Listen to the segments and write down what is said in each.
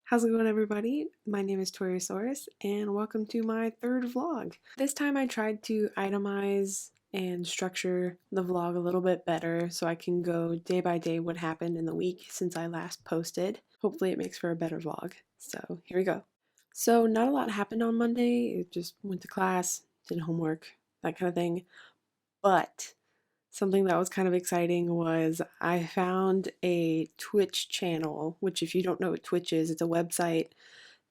How's it going, everybody? My name is Toryasaurus, and welcome to my third vlog. This time I tried to itemize and structure the vlog a little bit better so I can go day by day what happened in the week since I last posted. Hopefully it makes for a better vlog. So here we go. So not a lot happened on Monday. I just went to class, did homework, that kind of thing. But something that was kind of exciting was I found a Twitch channel, which, if you don't know what Twitch is, it's a website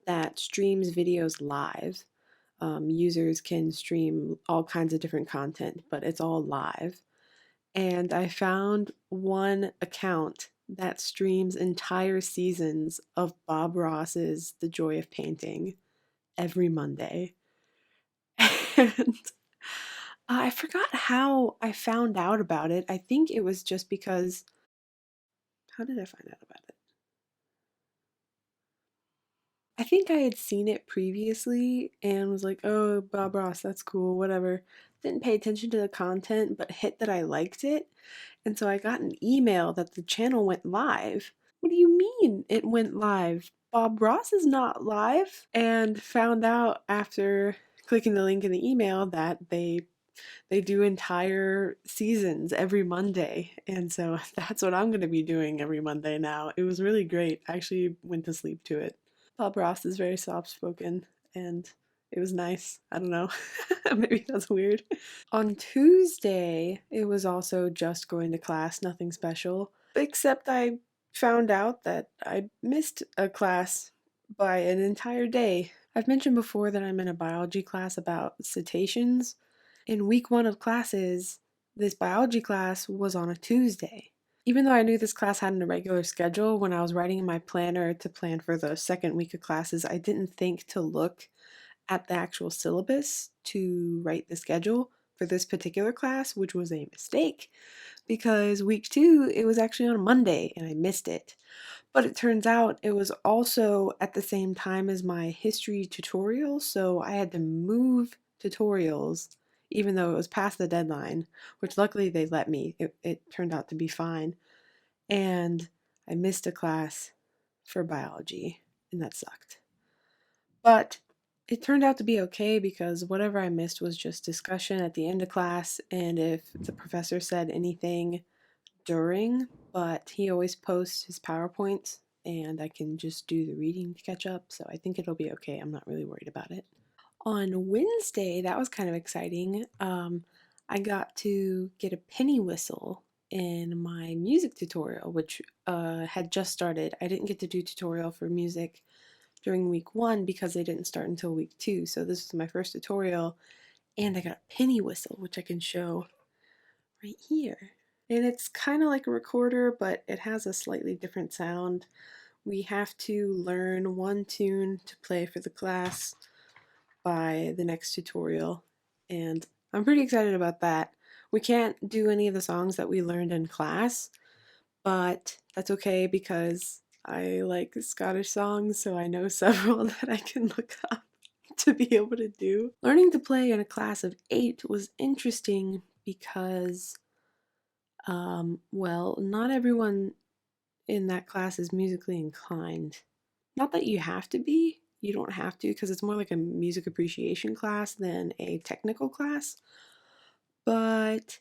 that streams videos live. Users can stream all kinds of different content, but it's all live. And I found one account that streams entire seasons of Bob Ross's The Joy of Painting every Monday. And I forgot how I found out about it. I think it was just because. How did I find out about it? I think I had seen it previously and was like, oh, Bob Ross, that's cool, whatever. Didn't pay attention to the content, but hit that I liked it. And so I got an email that the channel went live. What do you mean it went live? Bob Ross is not live. And found out after clicking the link in the email that they do entire seasons every Monday. And so that's what I'm going to be doing every Monday now. It was really great. I actually went to sleep to it. Bob Ross is very soft spoken and it was nice. I don't know. Maybe that's weird. On Tuesday, it was also just going to class, nothing special. Except I found out that I missed a class by an entire day. I've mentioned before that I'm in a biology class about cetaceans. In week one of classes, this biology class was on a Tuesday. Even though I knew this class had an irregular schedule, when I was writing in my planner to plan for the second week of classes, I didn't think to look at the actual syllabus to write the schedule for this particular class, which was a mistake because week two, it was actually on a Monday and I missed it. But it turns out it was also at the same time as my history tutorial, so I had to move tutorials even though it was past the deadline, which luckily they let me. It turned out to be fine. And I missed a class for biology, and that sucked. But it turned out to be okay because whatever I missed was just discussion at the end of class, and if the professor said anything during, but he always posts his PowerPoints and I can just do the reading to catch up, so I think it'll be okay. I'm not really worried about it. On Wednesday, that was kind of exciting. I got to get a penny whistle in my music tutorial, which had just started. I didn't get to do tutorial for music during week one because they didn't start until week two. So this was my first tutorial, and I got a penny whistle, which I can show right here. And it's kind of like a recorder, but it has a slightly different sound. We have to learn one tune to play for the class by the next tutorial, and I'm pretty excited about that. We can't do any of the songs that we learned in class, but that's okay because I like Scottish songs, so I know several that I can look up to be able to do. Learning to play in a class of 8 was interesting because, well, not everyone in that class is musically inclined. Not that you have to be, you don't have to because it's more like a music appreciation class than a technical class. But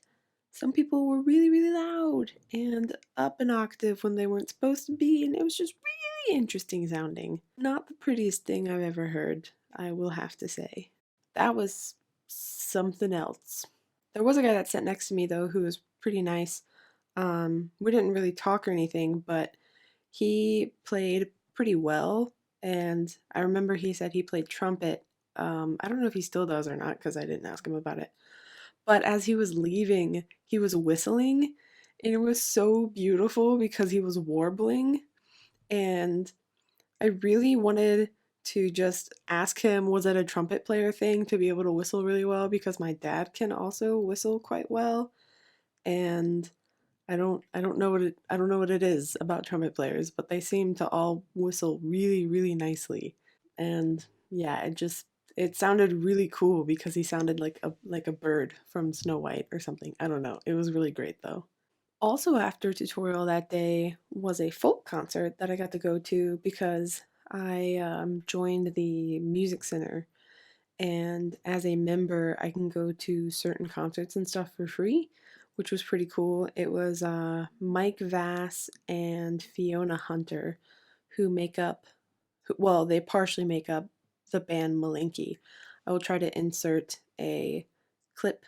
some people were really, really loud and up an octave when they weren't supposed to be, and it was just really interesting sounding. Not the prettiest thing I've ever heard, I will have to say. That was something else. There was a guy that sat next to me, though, who was pretty nice. We didn't really talk or anything, but he played pretty well, and I remember he said he played trumpet. I don't know if he still does or not because I didn't ask him about it. But as he was leaving, he was whistling, and it was so beautiful because he was warbling, and I really wanted to just ask him, was it a trumpet player thing to be able to whistle really well because my dad can also whistle quite well, and I don't know what it is about trumpet players, but they seem to all whistle really, really nicely. And yeah, it sounded really cool because he sounded like a bird from Snow White or something. I don't know. It was really great though. Also after tutorial that day was a folk concert that I got to go to because I joined the music center, and as a member, I can go to certain concerts and stuff for free, which was pretty cool. It was Mike Vass and Fiona Hunter who make up, well, they partially make up the band Malinky. I will try to insert a clip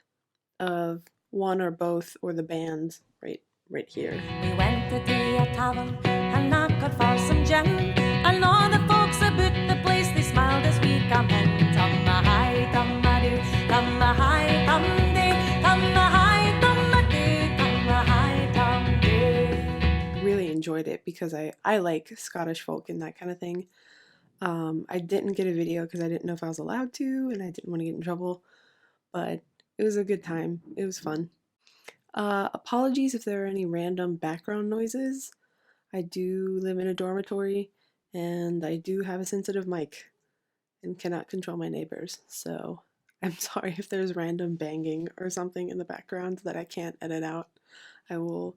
of one or both or the band right here. We went to the tavern and knocked for some gin. And all the folks about the place, they smiled as we come in. Tumma-hi, tumma-doo, tumma-hi, tum-dee, tumma-hi, tumma-doo, tumma-hi, tum-dee. Really enjoyed it because I like Scottish folk and that kind of thing. I didn't get a video because I didn't know if I was allowed to and I didn't want to get in trouble, but it was a good time. It was fun. Apologies if there are any random background noises. I do live in a dormitory and I do have a sensitive mic and cannot control my neighbors, so I'm sorry if there's random banging or something in the background that I can't edit out. I will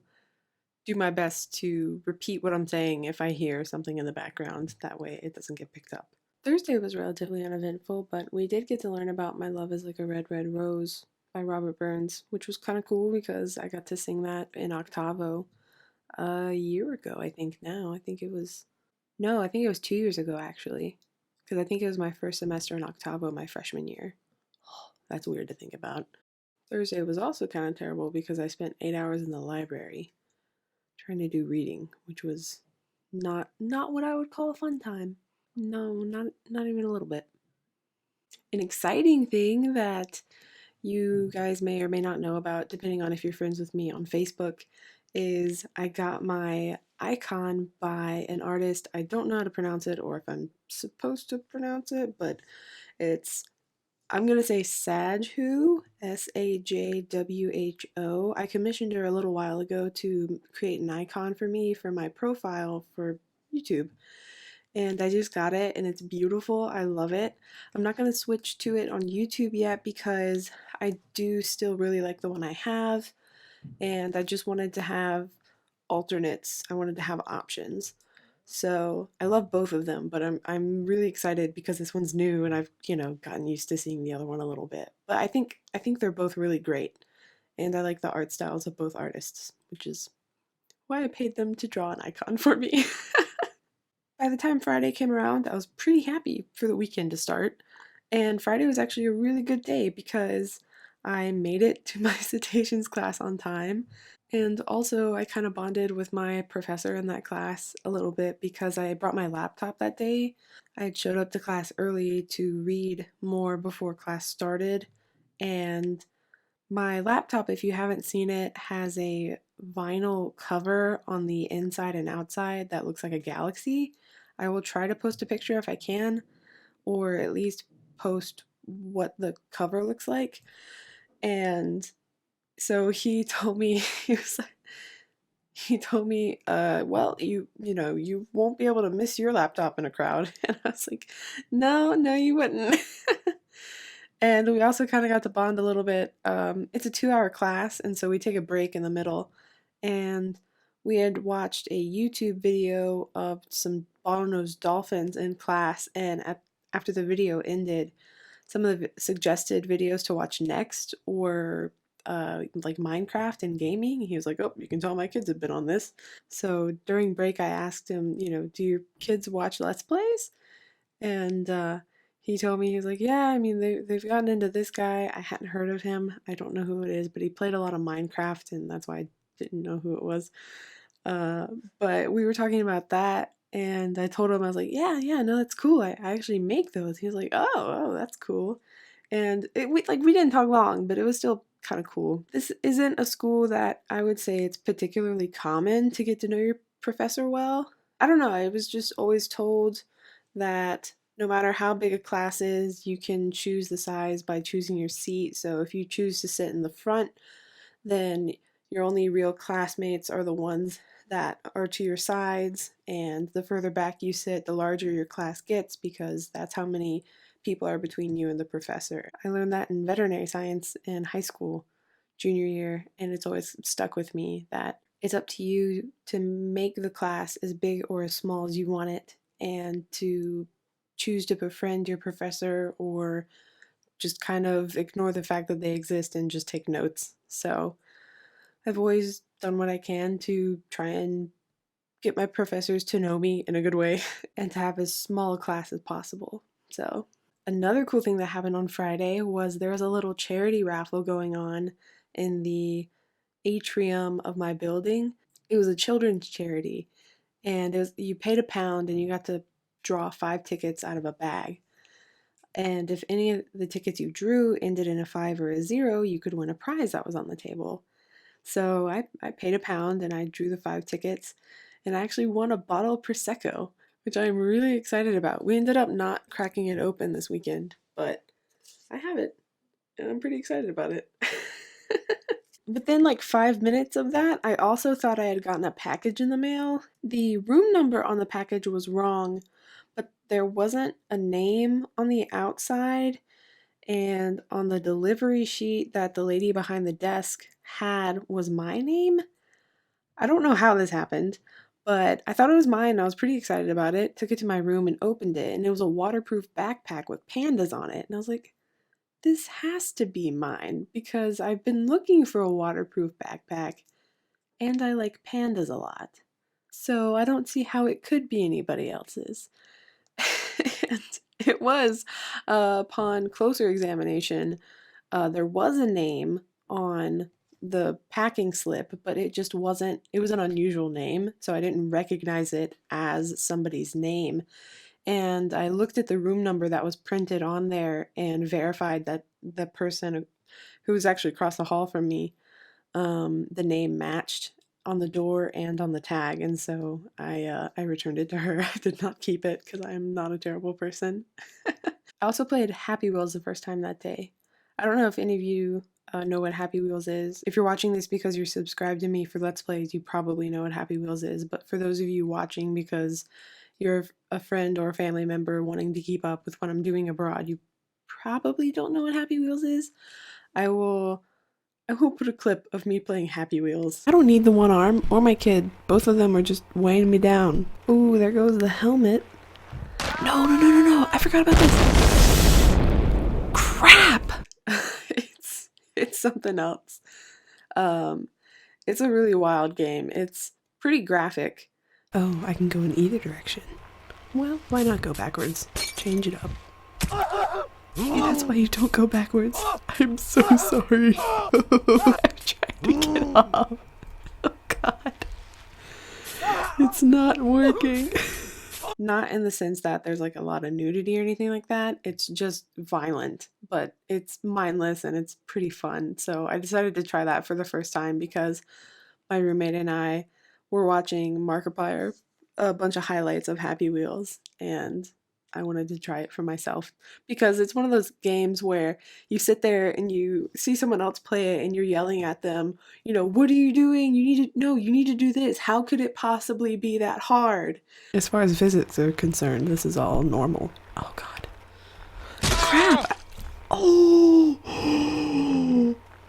do my best to repeat what I'm saying if I hear something in the background. That way it doesn't get picked up. Thursday was relatively uneventful, but we did get to learn about My Love is Like a Red, Red Rose by Robert Burns, which was kind of cool because I got to sing that in octavo a year ago, I think now. I think it was 2 years ago actually, because I think it was my first semester in octavo my freshman year. Oh, that's weird to think about. Thursday was also kind of terrible because I spent 8 hours in the library trying to do reading, which was not what I would call a fun time. No, not even a little bit. An exciting thing that you guys may or may not know about, depending on if you're friends with me on Facebook, is I got my icon by an artist. I don't know how to pronounce it or if I'm supposed to pronounce it, but I'm going to say Sajwho, Sajwho. I commissioned her a little while ago to create an icon for me for my profile for YouTube. And I just got it and it's beautiful. I love it. I'm not going to switch to it on YouTube yet because I do still really like the one I have, and I just wanted to have alternates. I wanted to have options. So I love both of them, but I'm really excited because this one's new and I've, gotten used to seeing the other one a little bit. But I think they're both really great. And I like the art styles of both artists, which is why I paid them to draw an icon for me. By the time Friday came around, I was pretty happy for the weekend to start. And Friday was actually a really good day because I made it to my cetaceans class on time. And also, I kind of bonded with my professor in that class a little bit because I brought my laptop that day. I had showed up to class early to read more before class started. And my laptop, if you haven't seen it, has a vinyl cover on the inside and outside that looks like a galaxy. I will try to post a picture if I can, or at least post what the cover looks like. And so he told me, well, you won't be able to miss your laptop in a crowd. And I was like, no, you wouldn't. And we also kind of got to bond a little bit. It's a 2-hour class, and so we take a break in the middle. And we had watched a YouTube video of some bottlenose dolphins in class, and after the video ended, some of the suggested videos to watch next were like Minecraft and gaming. He was like, "Oh, you can tell my kids have been on this." So during break, I asked him, do your kids watch Let's Plays? And he told me, he was like, yeah, I mean, they've gotten into this guy. I hadn't heard of him. I don't know who it is, but he played a lot of Minecraft, and that's why I didn't know who it was. Uh, but we were talking about that, and I told him, I was like, yeah, no, that's cool. I actually make those. He was like, oh, that's cool. And we didn't talk long, but it was still kind of cool. This isn't a school that I would say it's particularly common to get to know your professor well. I don't know. I was just always told that no matter how big a class is, you can choose the size by choosing your seat. So if you choose to sit in the front, then your only real classmates are the ones that are to your sides, and the further back you sit, the larger your class gets because that's how many people are between you and the professor. I learned that in veterinary science in high school, junior year, and it's always stuck with me that it's up to you to make the class as big or as small as you want it, and to choose to befriend your professor or just kind of ignore the fact that they exist and just take notes. So I've always done what I can to try and get my professors to know me in a good way and to have as small a class as possible. So another cool thing that happened on Friday was there was a little charity raffle going on in the atrium of my building. It was a children's charity, and you paid £1 and you got to draw 5 tickets out of a bag. And if any of the tickets you drew ended in a 5 or a 0, you could win a prize that was on the table. So I paid £1 and I drew the 5 tickets, and I actually won a bottle of Prosecco, which I'm really excited about. We ended up not cracking it open this weekend, but I have it, and I'm pretty excited about it. Within like 5 minutes of that, I also thought I had gotten a package in the mail. The room number on the package was wrong, but there wasn't a name on the outside, and on the delivery sheet that the lady behind the desk had was my name. I don't know how this happened, but I thought it was mine. I was pretty excited about it. Took it to my room and opened it, and it was a waterproof backpack with pandas on it. And I was like, this has to be mine because I've been looking for a waterproof backpack and I like pandas a lot. So I don't see how it could be anybody else's. And it was, upon closer examination, there was a name on the packing slip, but it just wasn't, it was an unusual name, so I didn't recognize it as somebody's name. And I looked at the room number that was printed on there and verified that the person who was actually across the hall from me, the name matched on the door and on the tag, and so I returned it to her. I did not keep it because I am not a terrible person. I also played Happy Wheels the first time that day. I don't know if any of you know what Happy Wheels is. If you're watching this because you're subscribed to me for Let's Plays, you probably know what Happy Wheels is. But for those of you watching because you're a friend or a family member wanting to keep up with what I'm doing abroad, you probably don't know what Happy Wheels is. I will put a clip of me playing Happy Wheels. I don't need the one arm or my kid. Both of them are just weighing me down. Ooh, there goes the helmet. No, no, no, no, no. I forgot about this. Crap. it's something else. It's a really wild game. It's pretty graphic. Oh, I can go in either direction. Well, why not go backwards? Change it up. Maybe that's why you don't go backwards. I'm so sorry. I'm trying to get off. Oh God. It's not working. Not in the sense that there's like a lot of nudity or anything like that. It's just violent, but it's mindless and it's pretty fun. So I decided to try that for the first time because my roommate and I were watching Markiplier, a bunch of highlights of Happy Wheels, and I wanted to try it for myself because it's one of those games where you sit there and you see someone else play it and you're yelling at them, you know, what are you doing? You need to do this. How could it possibly be that hard? As far as visits are concerned, this is all normal. Oh God. Crap! Oh!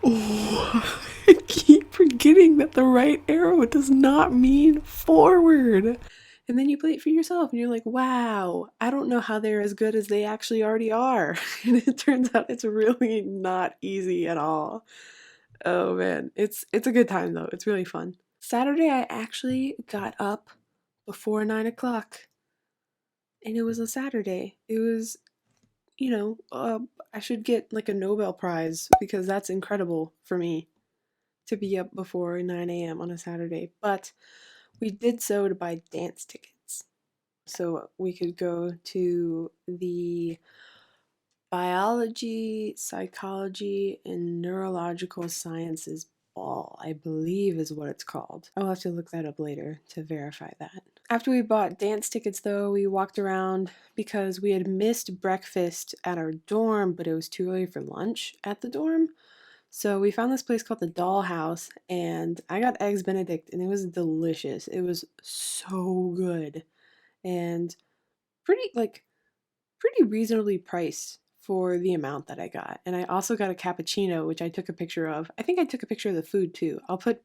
Oh! I keep forgetting that the right arrow does not mean forward. And then you play it for yourself and you're like, wow, I don't know how they're as good as they actually already are. And it turns out it's really not easy at all. Oh man, it's a good time though. It's really fun. Saturday I actually got up before 9 o'clock. And it was a Saturday. It was, I should get like a Nobel Prize because that's incredible for me to be up before 9 a.m. on a Saturday. But we did so to buy dance tickets so we could go to the biology, psychology, and neurological sciences ball, I believe is what it's called. I'll have to look that up later to verify that. After we bought dance tickets, though, we walked around because we had missed breakfast at our dorm, but it was too early for lunch at the dorm. So we found this place called the Dollhouse, and I got eggs Benedict, and it was delicious. It was so good, and pretty reasonably priced for the amount that I got. And I also got a cappuccino, which I took a picture of. I think I took a picture of the food too. I'll put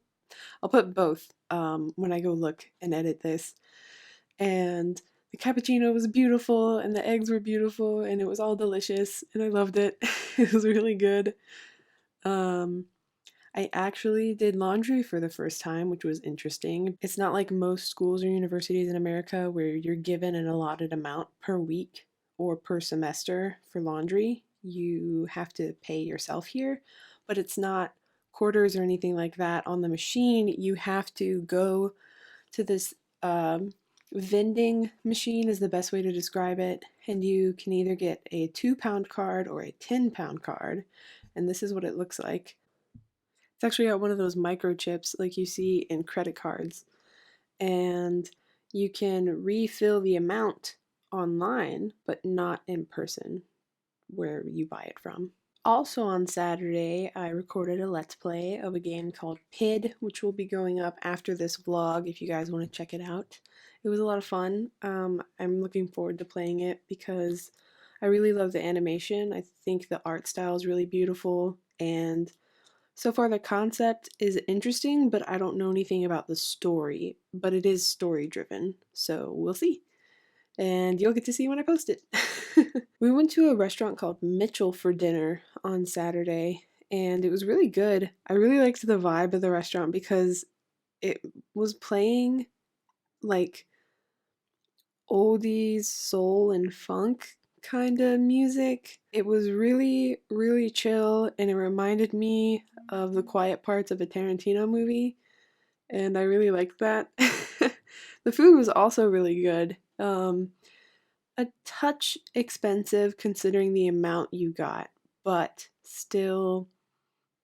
both when I go look and edit this. And the cappuccino was beautiful and the eggs were beautiful and it was all delicious and I loved it. It was really good. Um, I actually did laundry for the first time, which was interesting. It's not like most schools or universities in America where you're given an allotted amount per week or per semester for laundry. You have to pay yourself here, but it's not quarters or anything like that on the machine. You have to go to this um, vending machine, is the best way to describe it, and you can either get a 2 pound card or a 10 pound card. And this is what it looks like. It's actually got one of those microchips like you see in credit cards. And you can refill the amount online, but not in person where you buy it from. Also on Saturday, I recorded a Let's Play of a game called PID, which will be going up after this vlog if you guys want to check it out. It was a lot of fun. I'm looking forward to playing it because I really love the animation. I think the art style is really beautiful, and so far the concept is interesting, but I don't know anything about the story. But it is story driven, so we'll see. And you'll get to see when I post it. We went to a restaurant called Mitchell for dinner on Saturday, and it was really good. I really liked the vibe of the restaurant because it was playing like oldies, soul, and funk kind of music. It was really, really chill, and it reminded me of the quiet parts of a Tarantino movie, and I really liked that. The food was also really good. A touch expensive considering the amount you got, but still,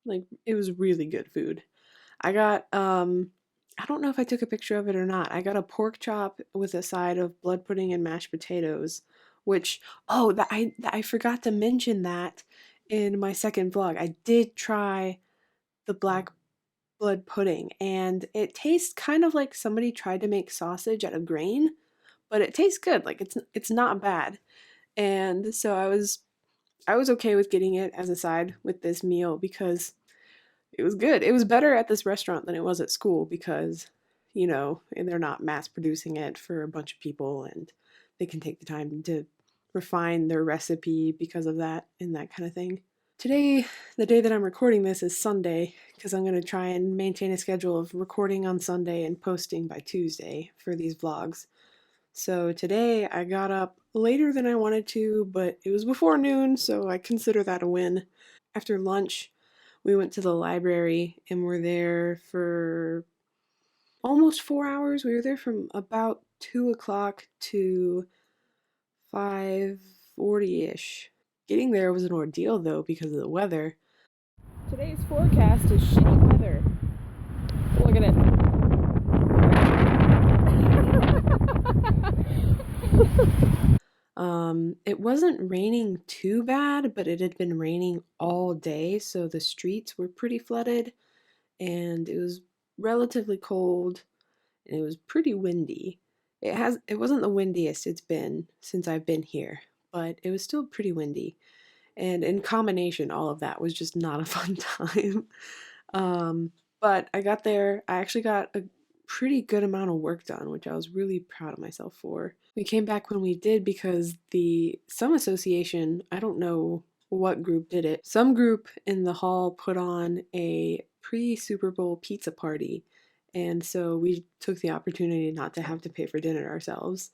like, it was really good food. I got, I don't know if I took a picture of it or not. I got a pork chop with a side of blood pudding and mashed potatoes, which, oh, I forgot to mention that in my second vlog. I did try the black blood pudding, and it tastes kind of like somebody tried to make sausage out of grain, but it tastes good. Like it's not bad. And so I was okay with getting it as a side with this meal because it was good. It was better at this restaurant than it was at school because, they're not mass producing it for a bunch of people and they can take the time to refine their recipe because of that and that kind of thing. Today, the day that I'm recording this, is Sunday because I'm going to try and maintain a schedule of recording on Sunday and posting by Tuesday for these vlogs. So today I got up later than I wanted to, but it was before noon, so I consider that a win. After lunch, we went to the library and were there for almost 4 hours. We were there from about 2 o'clock to 5:40-ish. Getting there was an ordeal though because of the weather. Today's forecast is shitty weather. Look at it. It wasn't raining too bad, but it had been raining all day, so the streets were pretty flooded, and it was relatively cold, and it was pretty windy. It wasn't the windiest it's been since I've been here, but it was still pretty windy. And in combination, all of that was just not a fun time. But I got there. I actually got a pretty good amount of work done, which I was really proud of myself for. We came back when we did because some association, I don't know what group did it, some group in the hall put on a pre-Super Bowl pizza party. And so we took the opportunity not to have to pay for dinner ourselves.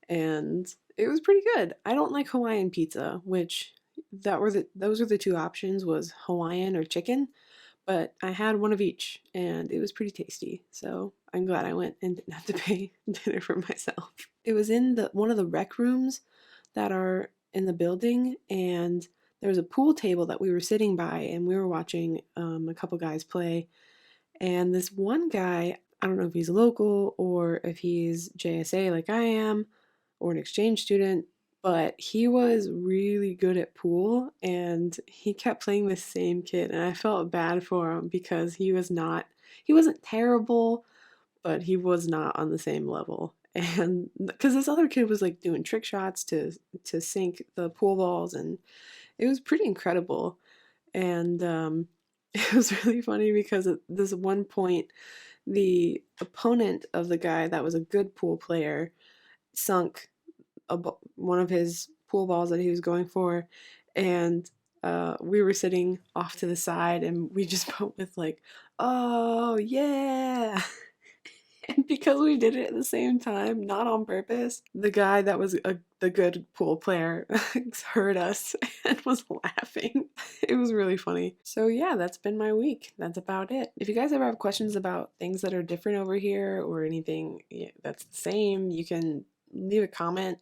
And it was pretty good. I don't like Hawaiian pizza, which those were the two options, was Hawaiian or chicken, but I had one of each and it was pretty tasty. So I'm glad I went and didn't have to pay dinner for myself. It was in one of the rec rooms that are in the building, and there was a pool table that we were sitting by, and we were watching a couple guys play. And this one guy, I don't know if he's local or if he's JSA like I am, or an exchange student, but he was really good at pool and he kept playing the same kid, and I felt bad for him because he wasn't terrible, but he was not on the same level. And because this other kid was like doing trick shots to sink the pool balls, and it was pretty incredible. And it was really funny because at this one point, the opponent of the guy that was a good pool player sunk one of his pool balls that he was going for, and we were sitting off to the side, and we just went with like, "Oh yeah!" And because we did it at the same time, not on purpose, the guy that was the good pool player heard us and was laughing. It was really funny. So yeah, that's been my week. That's about it. If you guys ever have questions about things that are different over here or anything that's the same, you can leave a comment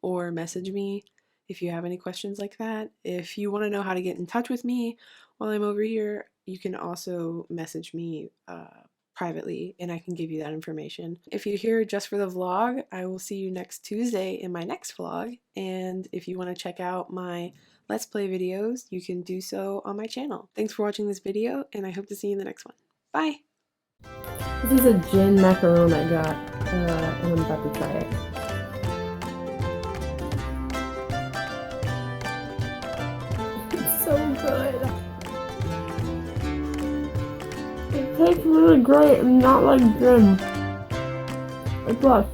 or message me if you have any questions like that. If you want to know how to get in touch with me while I'm over here, you can also message me privately, and I can give you that information. If you're here just for the vlog, I will see you next Tuesday in my next vlog, and if you want to check out my Let's Play videos, you can do so on my channel. Thanks for watching this video, and I hope to see you in the next one. Bye! This is a gin macaron I got, and I'm about to try it. It's so good! It tastes really great and not like gin. It's like